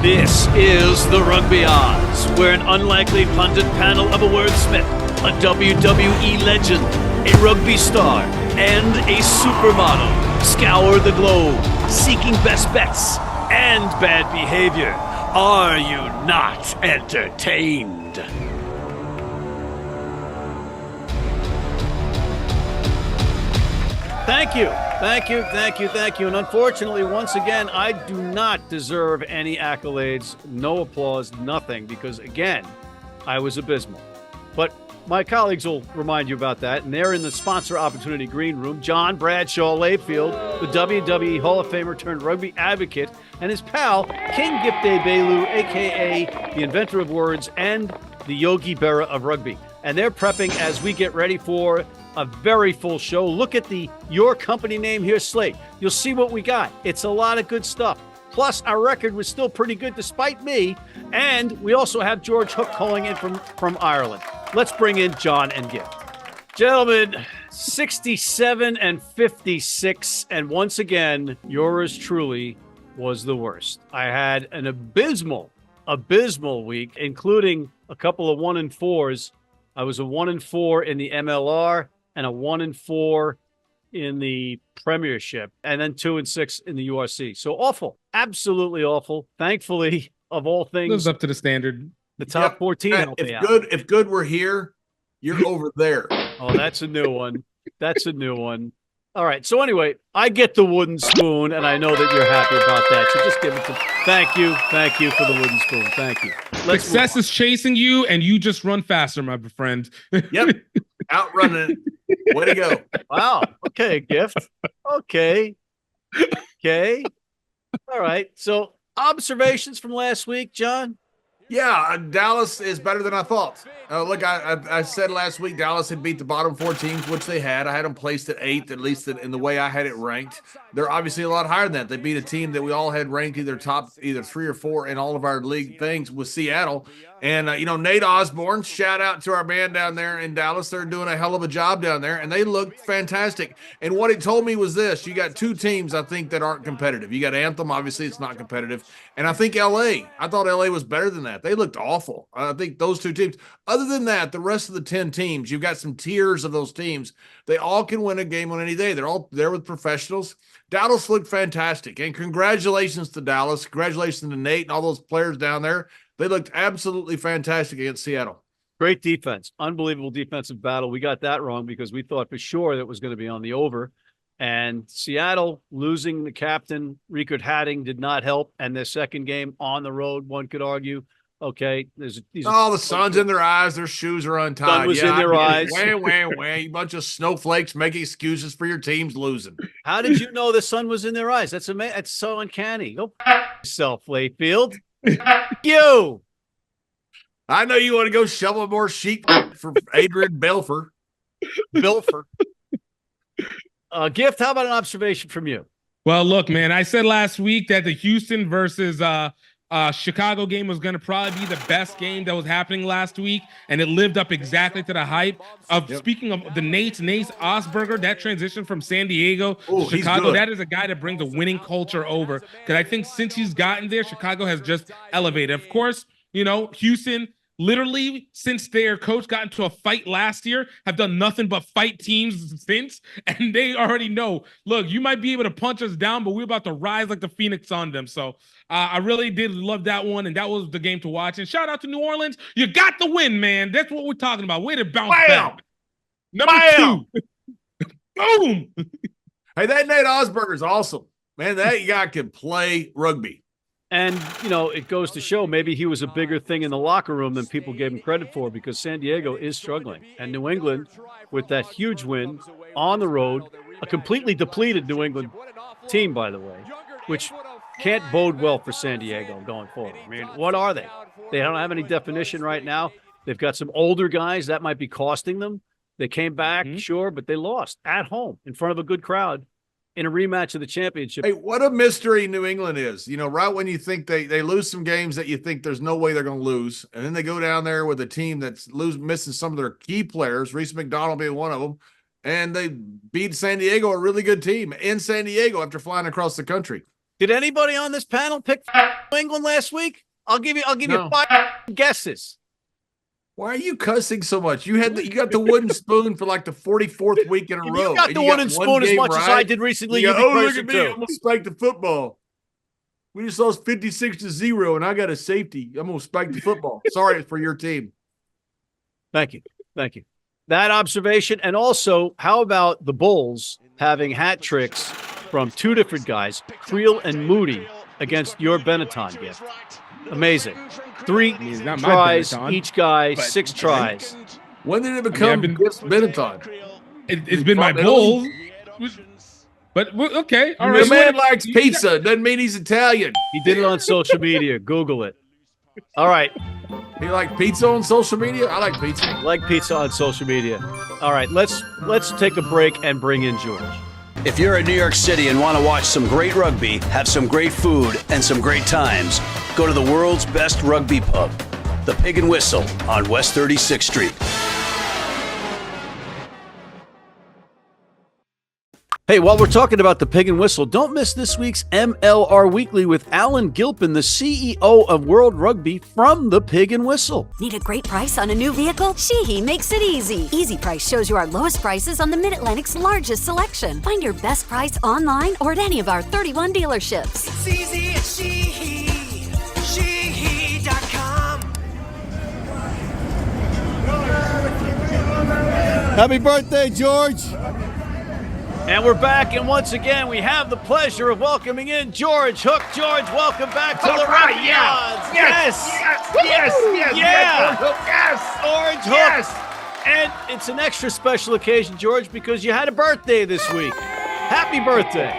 This is the Rugby Odds, where an unlikely pundit panel of a wordsmith, a WWE legend, a rugby star, and a supermodel scour the globe, seeking best bets and bad behavior. Are you not entertained? Thank you. And unfortunately, once again, I do not deserve any accolades, no applause, nothing, because again, I was abysmal. But my colleagues will remind you about that, and they're in the sponsor opportunity green room. John Bradshaw Layfield, the WWE Hall of Famer turned rugby advocate, and his pal, King Gift Egbelu, a.k.a. the inventor of words and the Yogi Berra of rugby. And they're prepping as we get ready for a very full show. Look at the Your Company Name Here slate. You'll see what we got. It's a lot of good stuff. Plus, our record was still pretty good despite me. And we also have George Hook calling in from Ireland. Let's bring in John and Gift. Gentlemen, 67 and 56. And once again, yours truly was the worst. I had an abysmal week, including a couple of 1-4s. I was a 1-4 in the MLR and a 1-4 in the Premiership, and then 2-6 in the URC. So awful, absolutely awful. Thankfully, of all things, lives up to the standard. The top 14 helped me out. If good were here, you're over there. Oh, that's a new one. All right. So anyway, I get the wooden spoon, and I know that you're happy about that. So just give it to me. Thank you for the wooden spoon. Thank you. Success is chasing you, and you just run faster, my friend. Yep. Outrunning it. Way to go. Wow. Okay, Gift. Okay. All right. So observations from last week, John? Yeah, Dallas is better than I thought. Look, I said last week Dallas had beat the bottom 4 teams, which they had. I had them placed at 8th, at least in the way I had it ranked. They're obviously a lot higher than that. They beat a team that we all had ranked either 3 or 4 in all of our league things with Seattle. And, Nate Osborne, shout out to our man down there in Dallas. They're doing a hell of a job down there, and they looked fantastic. And what it told me was this. You got 2 teams, I think, that aren't competitive. You got Anthem. Obviously, it's not competitive. And I think L.A. I thought L.A. was better than that. They looked awful. I think those 2 teams. Other than that, the rest of the 10 teams, you've got some tiers of those teams. They all can win a game on any day. They're all there with professionals. Dallas looked fantastic. And congratulations to Dallas. Congratulations to Nate and all those players down there. They looked absolutely fantastic against Seattle. Great defense. Unbelievable defensive battle. We got that wrong because we thought for sure that was going to be on the over. And Seattle losing the captain, Rickard Hatting, did not help. And their second game on the road, one could argue, okay, the sun's in their eyes. Their shoes are untied. Sun was in their eyes. Wah. You bunch of snowflakes making excuses for your team's losing. How did you know the sun was in their eyes? That's amazing. That's so uncanny. Go yourself, Layfield. You. I know you want to go shovel more sheep for Adrian Belfer. Gift, how about an observation from you? Well, look, man, I said last week that the Houston versus Chicago game was going to probably be the best game that was happening last week, and it lived up exactly to the hype. Speaking of the Nate Osberger, that transition from San Diego to Chicago, that is a guy that brings a winning culture over, because I think since he's gotten there, Chicago has just elevated. Of course, Houston, literally since their coach got into a fight last year, have done nothing but fight teams since, and they already know, look, you might be able to punch us down, but we're about to rise like the Phoenix on them. So I really did love that one, and that was the game to watch. And shout out to New Orleans. You got the win, man. That's what we're talking about. Way to bounce back. Number 2. Boom. Hey, that Nate Osberger is awesome. Man, that guy can play rugby. And, it goes to show maybe he was a bigger thing in the locker room than people gave him credit for, because San Diego is struggling. And New England, with that huge win on the road, a completely depleted New England team, by the way, which can't bode well for San Diego going forward. I mean, what are they? They don't have any definition right now. They've got some older guys. That might be costing them. They came back, sure, but they lost at home in front of a good crowd in a rematch of the championship. Hey, what a mystery New England is. Right when you think they lose some games that you think there's no way they're going to lose, and then they go down there with a team that's missing some of their key players, Reese McDonald being one of them, and they beat San Diego, a really good team, in San Diego after flying across the country. Did anybody on this panel pick England last week? I'll give you No. 5 guesses. Why are you cussing so much? You got the wooden spoon for like the 44th week in a If row. you got the wooden spoon as much as I did recently, you'd be look crazy at me. too. I'm going to spike the football. We just lost 56-0, and I got a safety. I'm going to spike the football. Sorry for your team. Thank you. That observation. And also, how about the Bulls having hat tricks from 2 different guys, Creel and Moody, against your Benetton gift? Amazing. 3 tries each guy, 6 tries. When did it become Gift Benetton? It's been my Bulls. But okay, all right. The man likes pizza. Doesn't mean he's Italian. He did it on social media. Google it. All right. You like pizza on social media? I like pizza. Like pizza on social media. All right, let's take a break and bring in George. If you're in New York City and want to watch some great rugby, have some great food, and some great times, go to the world's best rugby pub, the Pig and Whistle on West 36th Street. Hey, while we're talking about the Pig and Whistle, don't miss this week's MLR Weekly with Alan Gilpin, the CEO of World Rugby from the Pig and Whistle. Need a great price on a new vehicle? Sheehy makes it easy. Easy Price shows you our lowest prices on the Mid-Atlantic's largest selection. Find your best price online or at any of our 31 dealerships. It's easy at Sheehy. Sheehy.com. Happy birthday, George. And we're back, and once again, we have the pleasure of welcoming in George Hook. George, welcome back to the Rugby Odds. Yes. George Hook. And it's an extra special occasion, George, because you had a birthday this week. Happy birthday.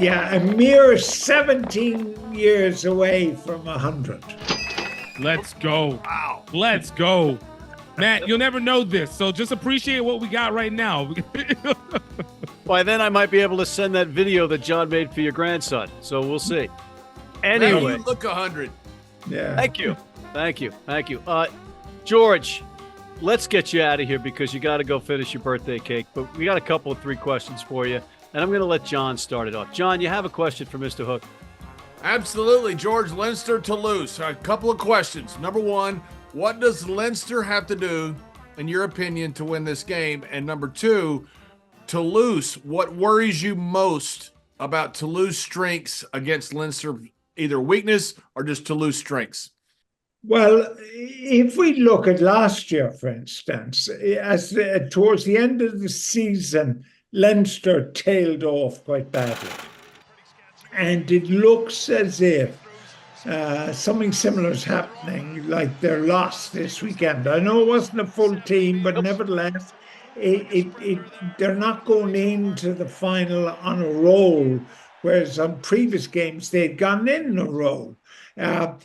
Yeah, a mere 17 years away from 100. Let's go. Wow. Let's go. Matt, you'll never know this, so just appreciate what we got right now. By then, I might be able to send that video that John made for your grandson, so we'll see. Anyway. You look 100. Yeah. Thank you. George, let's get you out of here because you got to go finish your birthday cake, but we got a couple of 3 questions for you, and I'm going to let John start it off. John, you have a question for Mr. Hook? Absolutely. George, Leinster, Toulouse. A couple of questions. Number 1, what does Leinster have to do, in your opinion, to win this game? And number 2, Toulouse, what worries you most about Toulouse strengths against Leinster, either weakness or just Toulouse strengths? Well, if we look at last year, for instance, towards the end of the season, Leinster tailed off quite badly. And it looks as if something similar is happening, like their loss this weekend. I know it wasn't a full team, but nevertheless, they're not going into the final on a roll, whereas on previous games they'd gone in a roll. On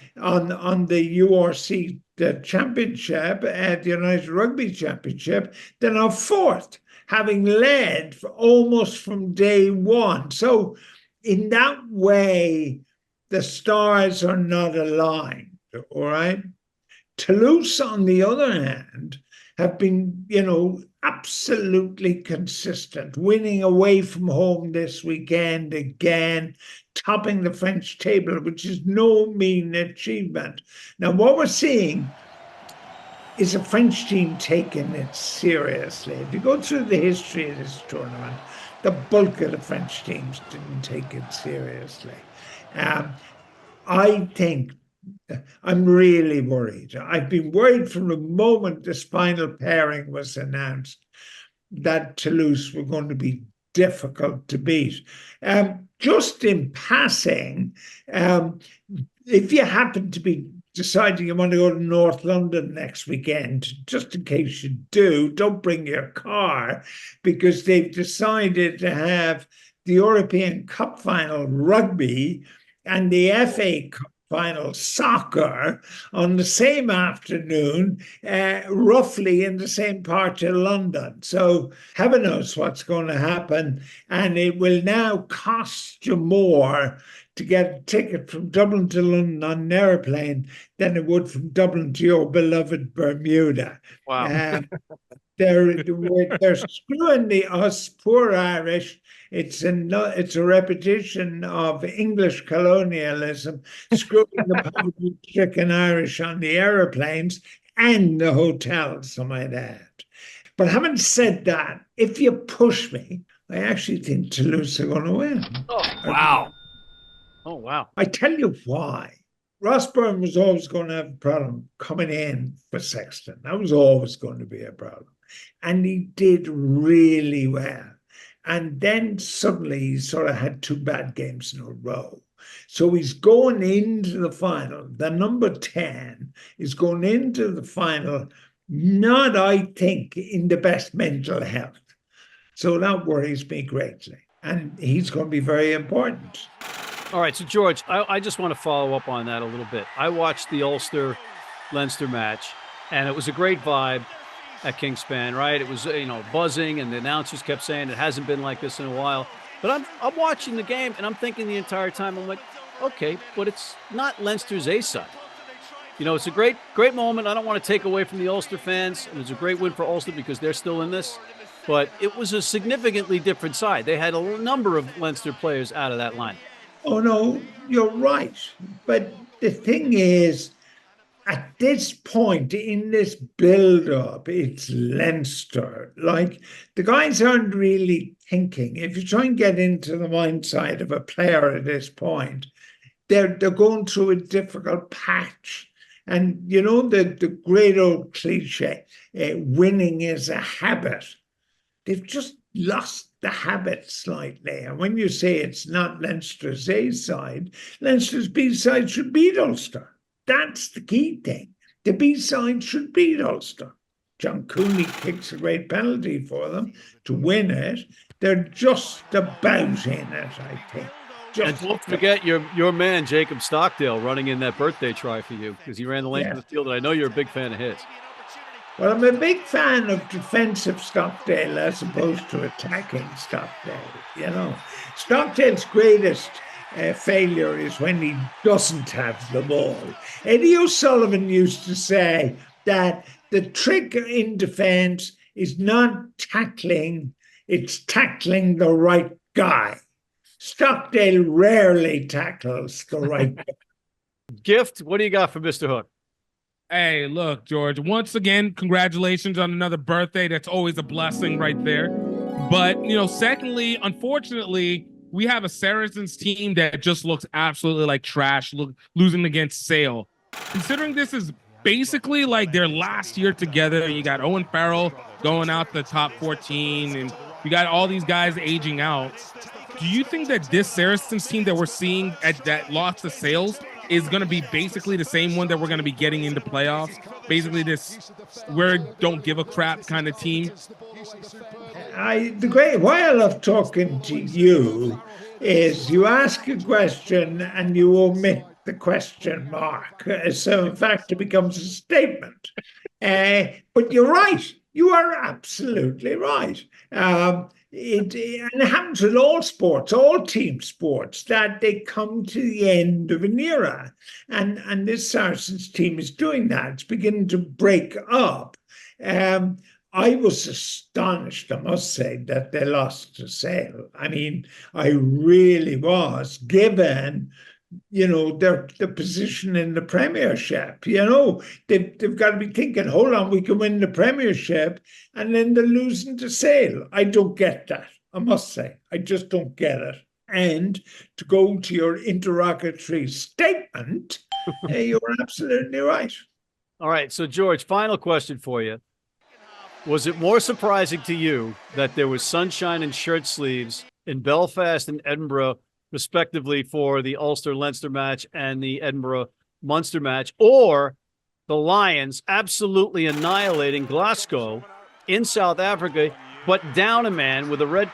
the URC championship, the United Rugby Championship, they're now 4th, having led almost from day one. So in that way, the stars are not aligned, all right? Toulouse, on the other hand, have been, absolutely consistent, winning away from home this weekend again, topping the French table, which is no mean achievement. Now, what we're seeing is a French team taking it seriously. If you go through the history of this tournament, the bulk of the French teams didn't take it seriously. I think I'm really worried. I've been worried from the moment this final pairing was announced that Toulouse were going to be difficult to beat. Just in passing, if you happen to be deciding you want to go to North London next weekend, just in case you do, don't bring your car, because they've decided to have the European Cup final rugby and the FA Cup final soccer on the same afternoon, roughly in the same part of London. So heaven knows what's going to happen. And it will now cost you more to get a ticket from Dublin to London on an airplane than it would from Dublin to your beloved Bermuda. Wow. They're screwing us poor Irish. It's a repetition of English colonialism, screwing the poverty-stricken Irish on the aeroplanes and the hotels, I might add. But having said that, if you push me, I actually think Toulouse are going to win. Oh, wow. Oh, wow. I tell you why. Ross Byrne was always going to have a problem coming in for Sexton. That was always going to be a problem. And he did really well. And then suddenly he sort of had 2 bad games in a row. So he's going into the final. The number 10 is going into the final, not, I think, in the best mental health. So that worries me greatly. And he's going to be very important. All right, so George, I just want to follow up on that a little bit. I watched the Ulster-Leinster match, and it was a great vibe at Kingspan, right? It was, buzzing, and the announcers kept saying it hasn't been like this in a while. But I'm watching the game, and I'm thinking the entire time, I'm like, okay, but it's not Leinster's A-side. It's a great moment. I don't want to take away from the Ulster fans. It was a great win for Ulster because they're still in this. But it was a significantly different side. They had a number of Leinster players out of that line. Oh, no, you're right. But the thing is, at this point in this build-up, it's Leinster. Like, the guys aren't really thinking. If you try and get into the mindset of a player at this point, they're going through a difficult patch. And, the great old cliche, winning is a habit. They've just lost the habit slightly. And when you say it's not Leinster's A side, Leinster's B side should beat Ulster. That's the key thing. The B side should beat Ulster. John Cooney kicks a great penalty for them to win it. They're just about in it, I think. And don't forget your man, Jacob Stockdale, running in that birthday try for you because he ran the length of the field, and I know you're a big fan of his. Well, I'm a big fan of defensive Stockdale as opposed to attacking Stockdale. Stockdale's greatest failure is when he doesn't have the ball. Eddie O'Sullivan used to say that the trick in defense is not tackling, it's tackling the right guy. Stockdale rarely tackles the right guy. Gift, what do you got for Mr. Hook? Hey, look, George, once again, congratulations on another birthday. That's always a blessing right there. But, secondly, unfortunately, we have a Saracens team that just looks absolutely like trash, losing against Sale. Considering this is basically like their last year together, you got Owen Farrell going out the top 14, and you got all these guys aging out. Do you think that this Saracens team that we're seeing that lost to Sales is going to be basically the same one that we're going to be getting into playoffs? Basically this we're don't give a crap kind of team? Why I love talking to you is you ask a question and you omit the question mark. So in fact, it becomes a statement. But you're right. You are absolutely right. And it happens in all sports, all team sports, that they come to the end of an era. And this Saracens team is doing that. It's beginning to break up. I was astonished, I must say, that they lost to Sale. I mean, I really was, given their position in the Premiership. They've got to be thinking, hold on, we can win the Premiership, and then they're losing to Sale. I don't get that, I must say. I just don't get it. And to go to your interrogatory statement, you're absolutely right. All right, so George, final question for you. Was it more surprising to you that there was sunshine and shirt sleeves in Belfast and Edinburgh, respectively, for the Ulster-Leinster match and the Edinburgh-Munster match, or the Lions absolutely annihilating Glasgow in South Africa, but down a man with a red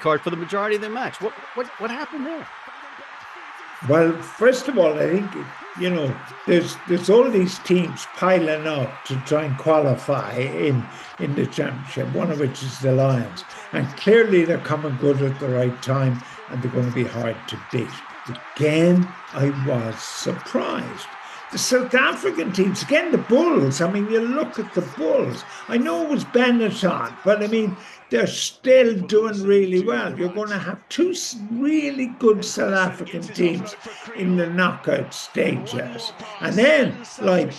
card for the majority of the match? What happened there? Well, first of all, I think there's all these teams piling up to try and qualify in the championship, one of which is the Lions. And clearly they're coming good at the right time, and they're going to be hard to beat. Again, I was surprised. the South African teams, again, the Bulls. I mean, you look at the Bulls. I know it was Benetton, but I mean, they're still doing really well. You're going to have two really good South African teams in the knockout stages. And then, like,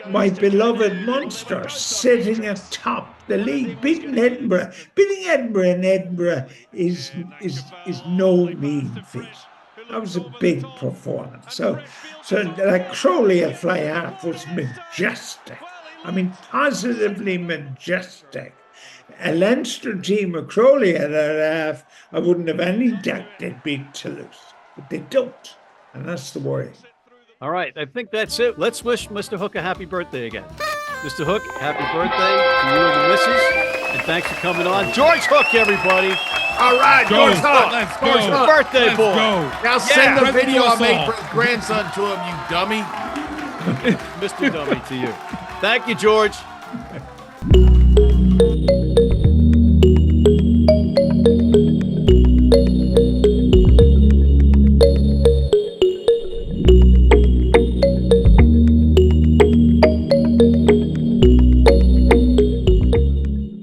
my beloved Munster sitting atop the league, beating Edinburgh. Beating Edinburgh in Edinburgh is no mean feat. That was a big performance. So like Crowley at fly half was majestic. I mean, positively majestic. A Leinster team of Crowley at half, I wouldn't have any doubt they'd beat Toulouse, but they don't, and that's the worry. All right, I think that's it. Let's wish Mr. Hook a happy birthday again. Mr. Hook, happy birthday to you and the missus, and thanks for coming on. George Hook, everybody. All right, George Hook. Let's go. George Hook. Birthday Let's boy. go. Now send the present video to I us made all. for his grandson to him, you dummy. Mr. Dummy to you. Thank you, George.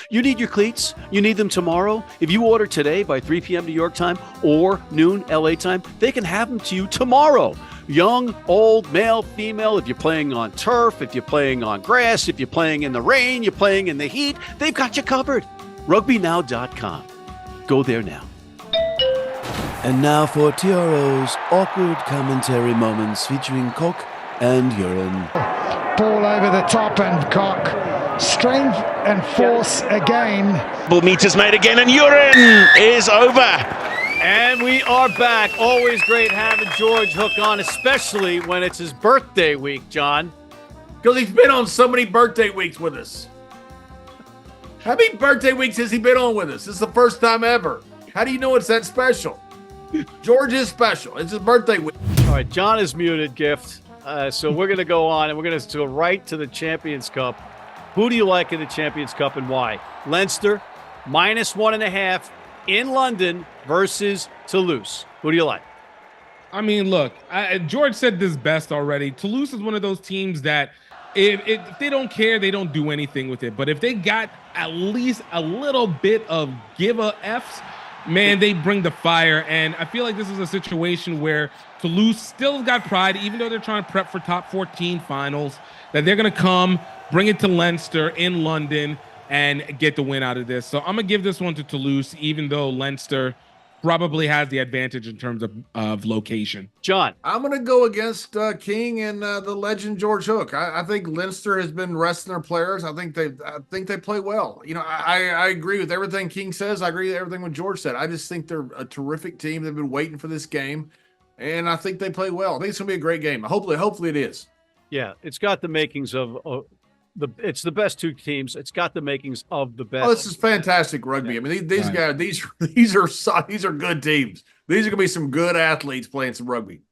You need your cleats? You need them tomorrow? If you order today by 3 p.m. New York time or noon LA time, they can have them to you tomorrow. Young, old, male, female, if you're playing on turf, if you're playing on grass, if you're playing in the rain, you're playing in the heat, they've got you covered. RugbyNow.com. Go there now. And now for Tioro's awkward commentary moments featuring cock and urine. Ball over the top and cock. Strength and force again. Bull meters made again and urine is over. And we are back. Always great having George Hook on, especially when it's his birthday week, John. Because he's been on so many birthday weeks with us. How many birthday weeks has he been on with us? This is the first time ever. How do you know it's that special? George is special. It's his birthday week. All right, John is muted, Gift. So we're going to go on, and we're going to go right to the Champions Cup. Who do you like in the Champions Cup and why? Leinster, -1.5 in London versus Toulouse. Who do you like? I mean, look, George said this best already. Toulouse is one of those teams that if they don't care, they don't do anything with it. But if they got at least a little bit of give a Fs, man, they bring the fire. And I feel like this is a situation where Toulouse still got pride, even though they're trying to prep for top 14 finals, that they're going to come, bring it to Leinster in London, and get the win out of this. So I'm going to give this one to Toulouse, even though Leinster probably has the advantage in terms of location. John. I'm going to go against King and the legend George Hook. I think Leinster has been resting their players. I think they play well. You know, I agree with everything King says. I agree with everything what George said. I just think they're a terrific team. They've been waiting for this game, and I think they play well. I think it's going to be a great game. Hopefully it is. Yeah, it's got the makings of it's the best two teams. It's got the makings of the best. Oh, this is fantastic rugby. I mean, these guys, these are good teams. These are going to be some good athletes playing some rugby.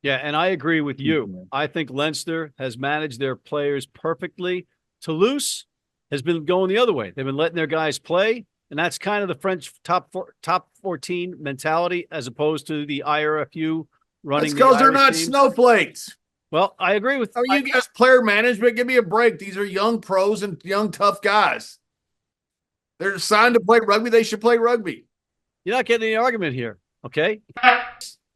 Yeah, and I agree with you. I think Leinster has managed their players perfectly. Toulouse has been going the other way. They've been letting their guys play, and that's kind of the French top 14 mentality, as opposed to the IRFU running. That's because they're Irish not teams. snowflakes. Well, I agree with you guys. Player management, give me a break. These are young pros and young tough guys. They're signed to play rugby. They should play rugby. You're not getting any argument here, okay?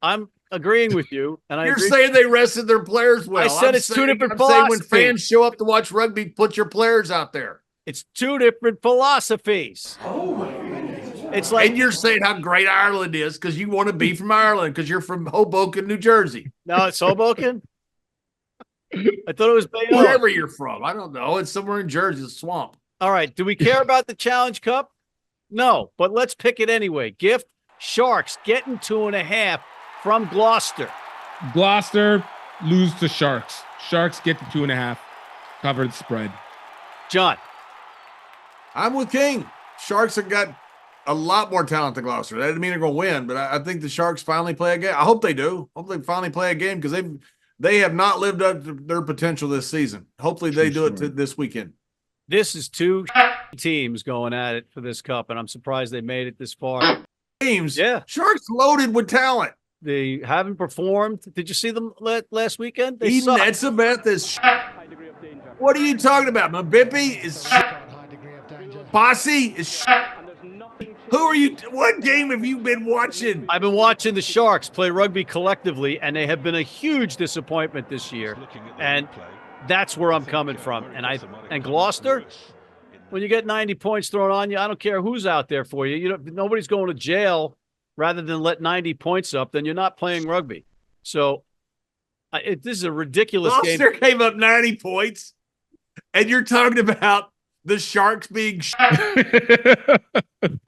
I'm agreeing with you, and You're saying they rested their players well. I said it's two different philosophies. When fans show up to watch rugby, put your players out there. It's two different philosophies. Oh my goodness! It's like, and you're saying how great Ireland is because you want to be from Ireland because you're from Hoboken, New Jersey. No, it's Hoboken. I thought it was Bayonne. Wherever you're from. I don't know. It's somewhere in Jersey, the swamp. All right. Do we care about the Challenge Cup? No, but let's pick it anyway. Gift, Sharks getting 2.5 from Gloucester. Gloucester lose to Sharks. Sharks get to 2.5. Covered spread. John. I'm with King. Sharks have got a lot more talent than Gloucester. That doesn't mean they're going to win, but I think the Sharks finally play a game. I hope they do. Hope they finally play a game because they have not lived up to their potential this season. Hopefully they do it this weekend. This is two teams going at it for this cup, and I'm surprised they made it this far. Teams, yeah. Sharks loaded with talent. They haven't performed. Did you see them last weekend? They Eden suck. Etzebeth is What are you talking about? Mabippi is Bossy is Who are you? What game have you been watching? I've been watching the Sharks play rugby collectively, and they have been a huge disappointment this year. And that's where I'm coming from. And Gloucester, when you get 90 points thrown on you, I don't care who's out there for you. Nobody's going to jail rather than let 90 points up. Then you're not playing rugby. So this is a ridiculous game. Gloucester came up 90 points, and you're talking about the Sharks being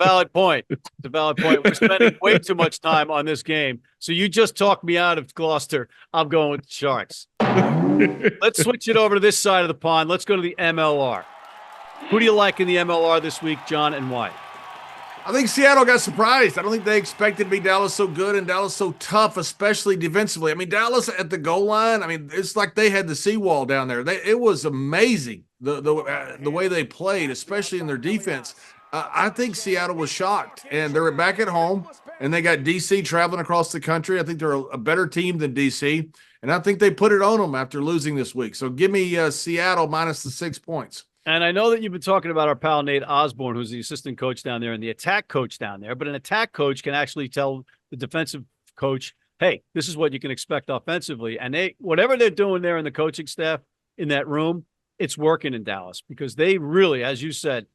Valid point. It's a valid point. We're spending way too much time on this game. So you just talked me out of Gloucester. I'm going with the Sharks. Let's switch it over to this side of the pond. Let's go to the MLR. Who do you like in the MLR this week, John, and why? I think Seattle got surprised. I don't think they expected to be Dallas so good and Dallas so tough, especially defensively. I mean, Dallas at the goal line, I mean, it's like they had the seawall down there. It was amazing the way they played, especially in their defense. I think Seattle was shocked, and they're back at home, and they got DC traveling across the country. I think they're a better team than DC, and I think they put it on them after losing this week. So give me Seattle minus the 6 points. And I know that you've been talking about our pal Nate Osborne, who's the assistant coach down there and the attack coach down there. But an attack coach can actually tell the defensive coach, hey, this is what you can expect offensively. And whatever they're doing there in the coaching staff in that room, it's working in Dallas because they really, as you said,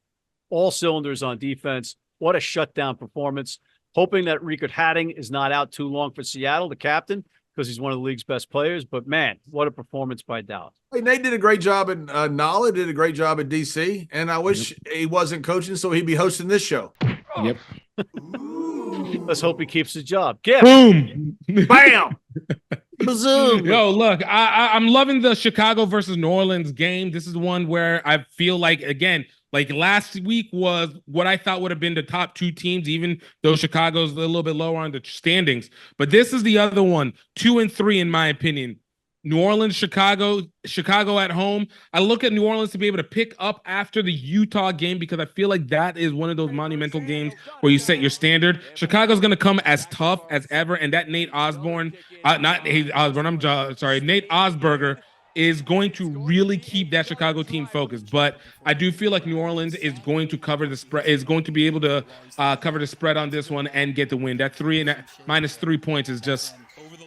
all cylinders on defense. What a shutdown performance. Hoping that Rickard Hatting is not out too long for Seattle, the captain, because he's one of the league's best players. But, man, what a performance by Dallas. Hey, Nate did a great job in NOLA, did a great job at DC, and I wish he wasn't coaching so he'd be hosting this show. Yep. Let's hope he keeps his job. Gift. Boom. Bam. Bazoom. Yo, look, I'm loving the Chicago versus New Orleans game. This is one where I feel like, again, like last week was what I thought would have been the top two teams, even though Chicago's a little bit lower on the standings. But this is the other one, 2 and 3, in my opinion. New Orleans, Chicago at home. I look at New Orleans to be able to pick up after the Utah game because I feel like that is one of those monumental games where you set your standard. Chicago's going to come as tough as ever, and that Nate Osborne, Nate Osberger is going to really keep that Chicago team focused. But I do feel like New Orleans is going to cover the spread, is going to be able to cover the spread on this one and get the win. That minus 3 points is just,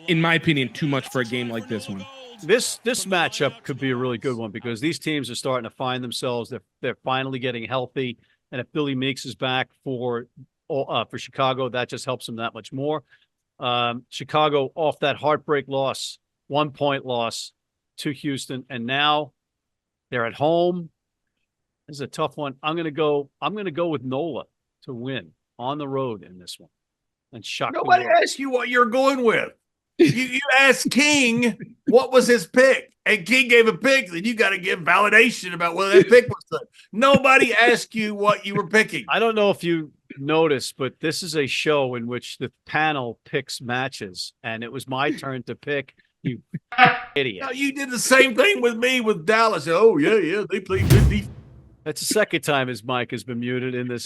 in my opinion, too much for a game like this one. This matchup could be a really good one because these teams are starting to find themselves. They're finally getting healthy, and if Billy Meeks is back for Chicago, that just helps them that much more. Chicago off that heartbreak loss, 1 point loss to Houston, and now they're at home. This is a tough one. I'm gonna go with NOLA to win on the road in this one. And shock. Nobody asked you what you're going with. You asked King what was his pick, and King gave a pick. Then you got to give validation about whether that pick was good. Nobody asked you what you were picking. I don't know if you noticed, but this is a show in which the panel picks matches, and it was my turn to pick. You idiot! No, you did the same thing with me with Dallas. Oh yeah, they play good defense. That's the second time his mic has been muted in this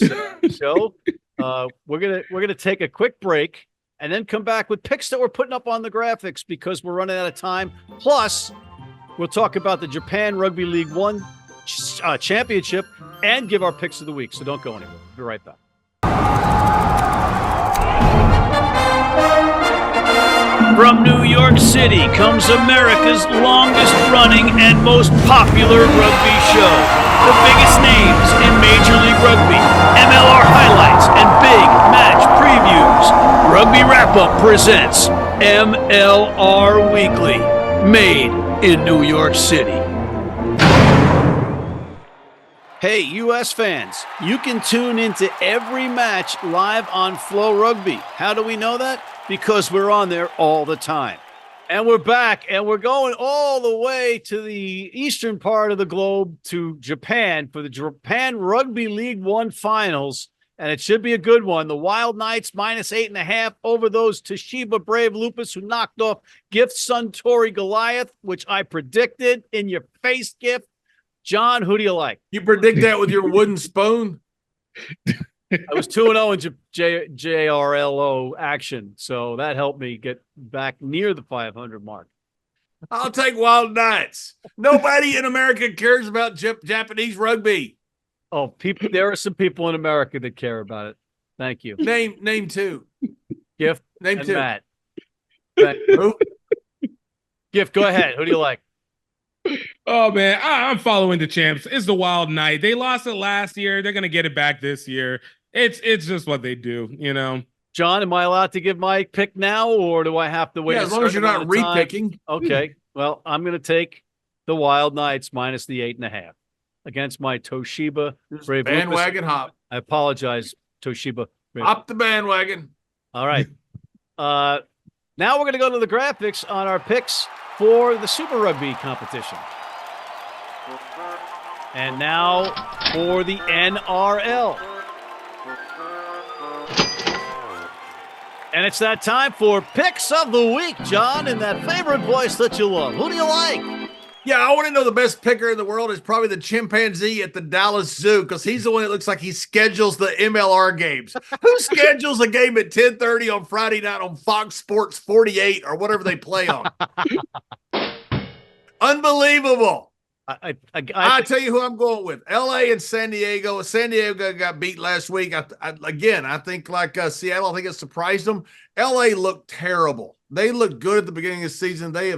show. We're gonna take a quick break and then come back with picks that we're putting up on the graphics because we're running out of time. Plus, we'll talk about the Japan Rugby League One championship and give our picks of the week. So don't go anywhere. We'll be right back. From New York City comes America's longest running and most popular rugby show. The biggest names in Major League Rugby, MLR highlights, and big match previews. Rugby Wrap-Up presents MLR Weekly, made in New York City. Hey, U.S. fans, you can tune into every match live on Flow Rugby. How do we know that? Because we're on there all the time. And we're back, and we're going all the way to the eastern part of the globe to Japan for the Japan Rugby League One finals. And it should be a good one. The Wild Knights minus 8.5 over those Toshiba Brave Lupus who knocked off Gift Suntory Goliath, which I predicted in your face, Gift. John, who do you like? You predict that with your wooden spoon? I was 2-0 in JRLO action, so that helped me get back near the 500 mark. I'll take Wild Knights. Nobody in America cares about Japanese rugby. Oh, people! There are some people in America that care about it. Thank you. Name two. Gift. Name and two. Matt. Who? Gift. Go ahead. Who do you like? Oh man, I'm following the champs. It's the Wild Knight. They lost it last year. They're gonna get it back this year. It's just what they do, you know. John, am I allowed to give my pick now, or do I have to wait? Yeah, as long as you're not repicking. Okay. Well, I'm going to take the Wild Knights minus the 8.5 against my Toshiba Brave bandwagon Lupus. hop. I apologize, Toshiba. Hop the bandwagon. All right. Now we're going to go to the graphics on our picks for the Super Rugby competition. And now for the NRL. And it's that time for Picks of the Week, John, in that favorite voice that you love. Who do you like? Yeah, I want to know the best picker in the world is probably the chimpanzee at the Dallas Zoo because he's the one that looks like he schedules the MLR games. Who schedules a game at 10:30 on Friday night on Fox Sports 48 or whatever they play on? Unbelievable. I tell you who I'm going with. LA and San Diego. San Diego got beat last week. I think like Seattle, I think it surprised them. LA looked terrible. They looked good at the beginning of the season. They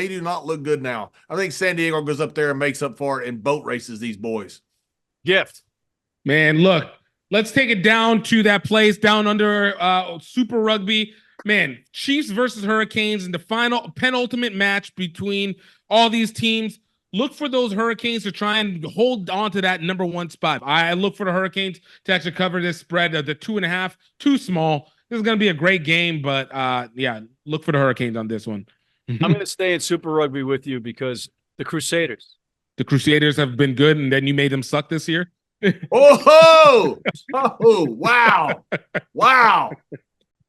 do not look good now. I think San Diego goes up there and makes up for it and boat races these boys. Gift. Man, look, let's take it down to that place down under Super Rugby. Man, Chiefs versus Hurricanes in the penultimate match between all these teams. Look for those Hurricanes to try and hold on to that number one spot. I look for the Hurricanes to actually cover this spread of the 2.5, too small. This is going to be a great game, but yeah, look for the Hurricanes on this one. I'm going to stay in Super Rugby with you because the Crusaders. The Crusaders have been good, and then you made them suck this year? Oh, wow. Wow.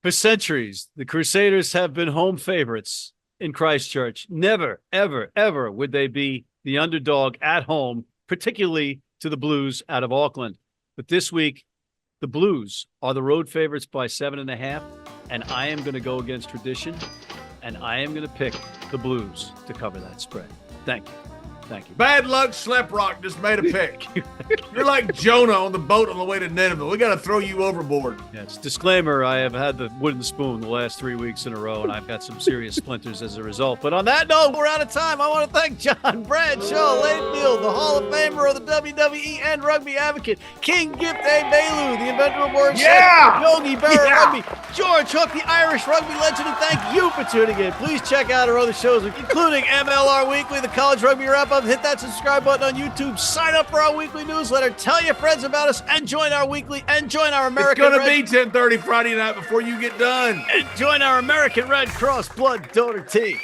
For centuries, the Crusaders have been home favorites in Christchurch. Never, ever, ever would they be the underdog at home, particularly to the Blues out of Auckland. But this week, the Blues are the road favorites by 7.5, and I am going to go against tradition, and I am going to pick the Blues to cover that spread. Thank you. Thank you. Bad luck, Schleprock just made a pick. You're like Jonah on the boat on the way to Nineveh. We got to throw you overboard. Yes. Disclaimer, I have had the wooden spoon the last 3 weeks in a row, and I've got some serious splinters as a result. But on that note, we're out of time. I want to thank John Bradshaw Layfield, the Hall of Famer of the WWE and Rugby Advocate, King Gift Egbelu, the inventor of words, Yogi Berra Rugby, George Hook, the Irish rugby legend, and thank you for tuning in. Please check out our other shows, including MLR Weekly, the College Rugby Wrap-Up. Hit that subscribe button on YouTube. Sign up for our weekly newsletter. Tell your friends about us and join our American. It's going to be 10:30 Friday night before you get done. And join our American Red Cross Blood Donor Team.